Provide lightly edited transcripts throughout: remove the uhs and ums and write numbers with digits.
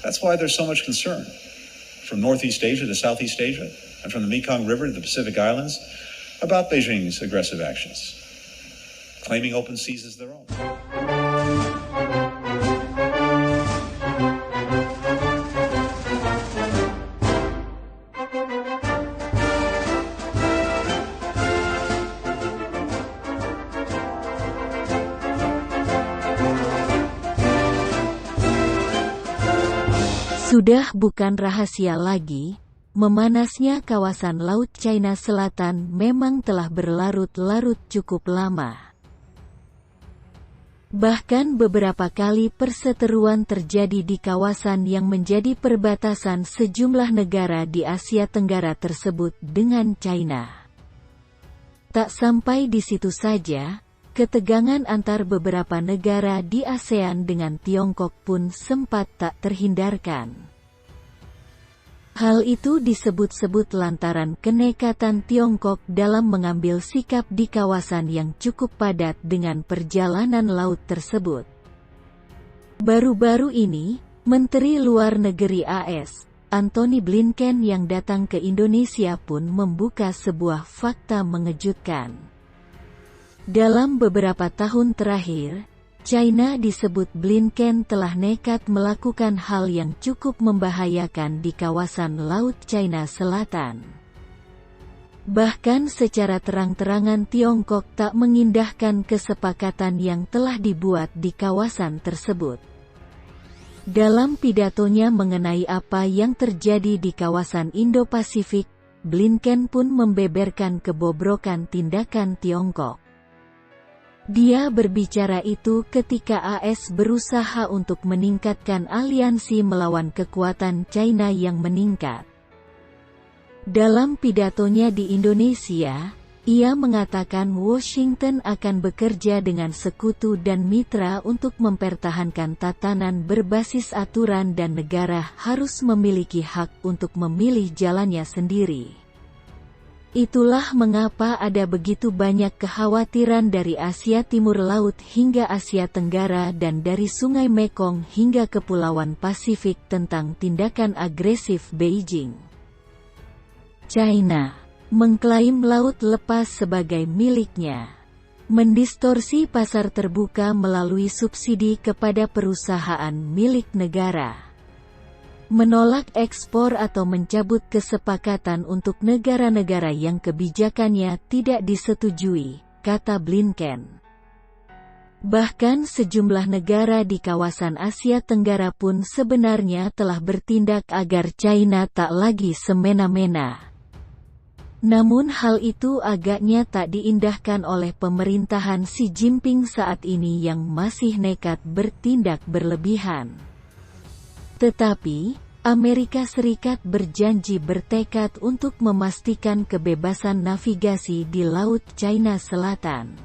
That's why there's so much concern from Northeast Asia to Southeast Asia and from the Mekong River to the Pacific Islands about Beijing's aggressive actions, claiming open seas as their own. Sudah bukan rahasia lagi, memanasnya kawasan Laut China Selatan memang telah berlarut-larut cukup lama. Bahkan beberapa kali perseteruan terjadi di kawasan yang menjadi perbatasan sejumlah negara di Asia Tenggara tersebut dengan China. Tak sampai di situ saja, ketegangan antar beberapa negara di ASEAN dengan Tiongkok pun sempat tak terhindarkan. Hal itu disebut-sebut lantaran kenekatan Tiongkok dalam mengambil sikap di kawasan yang cukup padat dengan perjalanan laut tersebut. Baru-baru ini, Menteri Luar Negeri AS, Antony Blinken yang datang ke Indonesia pun membuka sebuah fakta mengejutkan. Dalam beberapa tahun terakhir, China disebut Blinken telah nekat melakukan hal yang cukup membahayakan di kawasan Laut China Selatan. Bahkan secara terang-terangan Tiongkok tak mengindahkan kesepakatan yang telah dibuat di kawasan tersebut. Dalam pidatonya mengenai apa yang terjadi di kawasan Indo-Pasifik, Blinken pun membeberkan kebobrokan tindakan Tiongkok. Dia berbicara itu ketika AS berusaha untuk meningkatkan aliansi melawan kekuatan China yang meningkat. Dalam pidatonya di Indonesia, ia mengatakan Washington akan bekerja dengan sekutu dan mitra untuk mempertahankan tatanan berbasis aturan dan negara harus memiliki hak untuk memilih jalannya sendiri. Itulah mengapa ada begitu banyak kekhawatiran dari Asia Timur Laut hingga Asia Tenggara dan dari Sungai Mekong hingga Kepulauan Pasifik tentang tindakan agresif Beijing. China mengklaim laut lepas sebagai miliknya, mendistorsi pasar terbuka melalui subsidi kepada perusahaan milik negara, menolak ekspor atau mencabut kesepakatan untuk negara-negara yang kebijakannya tidak disetujui, kata Blinken. Bahkan sejumlah negara di kawasan Asia Tenggara pun sebenarnya telah bertindak agar China tak lagi semena-mena. Namun hal itu agaknya tak diindahkan oleh pemerintahan Xi Jinping saat ini yang masih nekat bertindak berlebihan. Tetapi, Amerika Serikat berjanji bertekad untuk memastikan kebebasan navigasi di Laut China Selatan.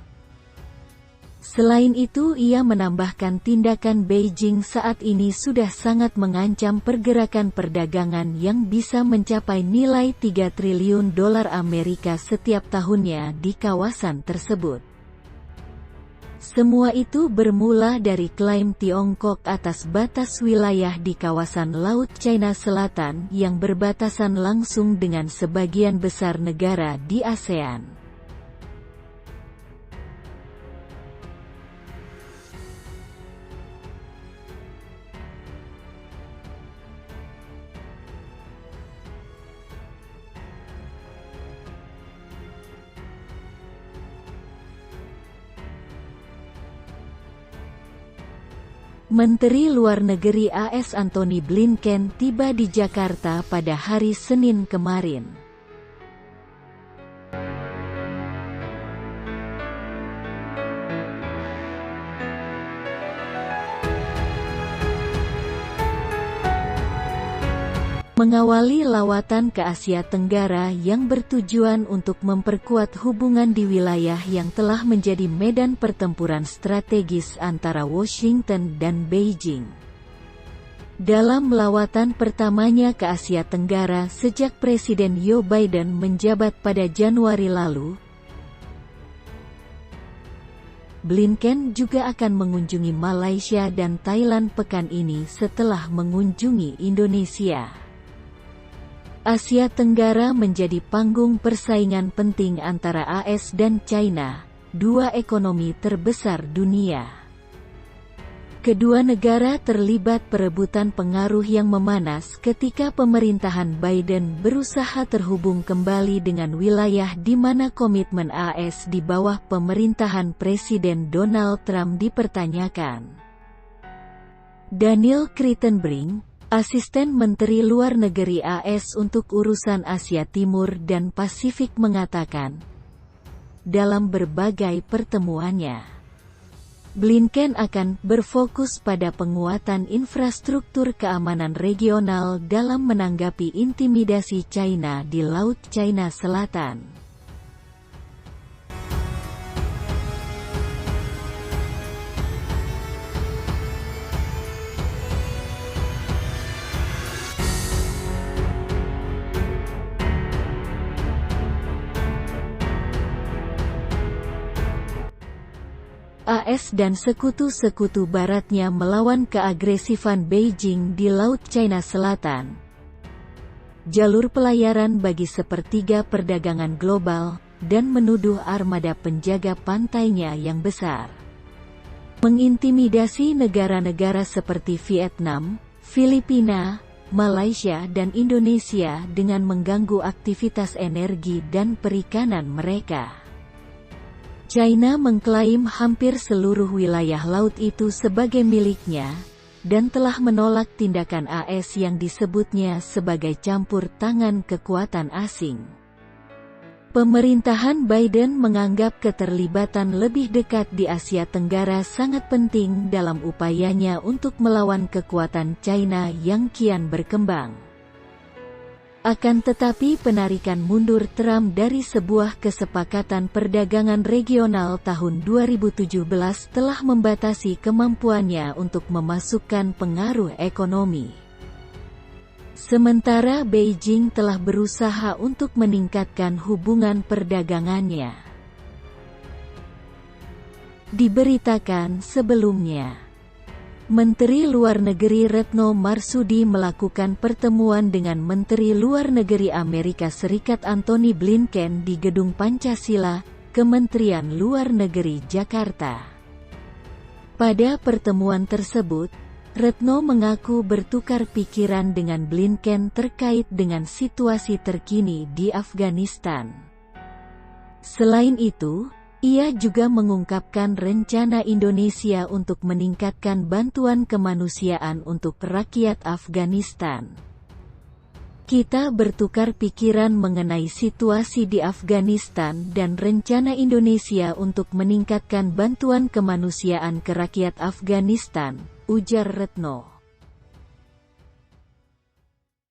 Selain itu, ia menambahkan tindakan Beijing saat ini sudah sangat mengancam pergerakan perdagangan yang bisa mencapai nilai $3 triliun Amerika setiap tahunnya di kawasan tersebut. Semua itu bermula dari klaim Tiongkok atas batas wilayah di kawasan Laut China Selatan yang berbatasan langsung dengan sebagian besar negara di ASEAN. Menteri Luar Negeri AS Antony Blinken tiba di Jakarta pada hari Senin kemarin. Mengawali lawatan ke Asia Tenggara yang bertujuan untuk memperkuat hubungan di wilayah yang telah menjadi medan pertempuran strategis antara Washington dan Beijing. Dalam lawatan pertamanya ke Asia Tenggara sejak Presiden Joe Biden menjabat pada Januari lalu, Blinken juga akan mengunjungi Malaysia dan Thailand pekan ini setelah mengunjungi Indonesia. Asia Tenggara menjadi panggung persaingan penting antara AS dan China, dua ekonomi terbesar dunia. Kedua negara terlibat perebutan pengaruh yang memanas ketika pemerintahan Biden berusaha terhubung kembali dengan wilayah di mana komitmen AS di bawah pemerintahan Presiden Donald Trump dipertanyakan. Daniel Kritenbrink, asisten Menteri Luar Negeri AS untuk urusan Asia Timur dan Pasifik mengatakan, dalam berbagai pertemuannya, Blinken akan berfokus pada penguatan infrastruktur keamanan regional dalam menanggapi intimidasi China di Laut China Selatan. AS dan sekutu-sekutu baratnya melawan keagresifan Beijing di Laut China Selatan. Jalur pelayaran bagi sepertiga perdagangan global, dan menuduh armada penjaga pantainya yang besar mengintimidasi negara-negara seperti Vietnam, Filipina, Malaysia dan Indonesia dengan mengganggu aktivitas energi dan perikanan mereka. China mengklaim hampir seluruh wilayah laut itu sebagai miliknya, dan telah menolak tindakan AS yang disebutnya sebagai campur tangan kekuatan asing. Pemerintahan Biden menganggap keterlibatan lebih dekat di Asia Tenggara sangat penting dalam upayanya untuk melawan kekuatan China yang kian berkembang. Akan tetapi penarikan mundur Trump dari sebuah kesepakatan perdagangan regional tahun 2017 telah membatasi kemampuannya untuk memasukkan pengaruh ekonomi. Sementara Beijing telah berusaha untuk meningkatkan hubungan perdagangannya. Diberitakan sebelumnya, Menteri Luar Negeri Retno Marsudi melakukan pertemuan dengan Menteri Luar Negeri Amerika Serikat Antony Blinken di Gedung Pancasila, Kementerian Luar Negeri Jakarta. Pada pertemuan tersebut, Retno mengaku bertukar pikiran dengan Blinken terkait dengan situasi terkini di Afghanistan. Selain itu, ia juga mengungkapkan rencana Indonesia untuk meningkatkan bantuan kemanusiaan untuk rakyat Afghanistan. Kita bertukar pikiran mengenai situasi di Afghanistan dan rencana Indonesia untuk meningkatkan bantuan kemanusiaan ke rakyat Afghanistan, ujar Retno.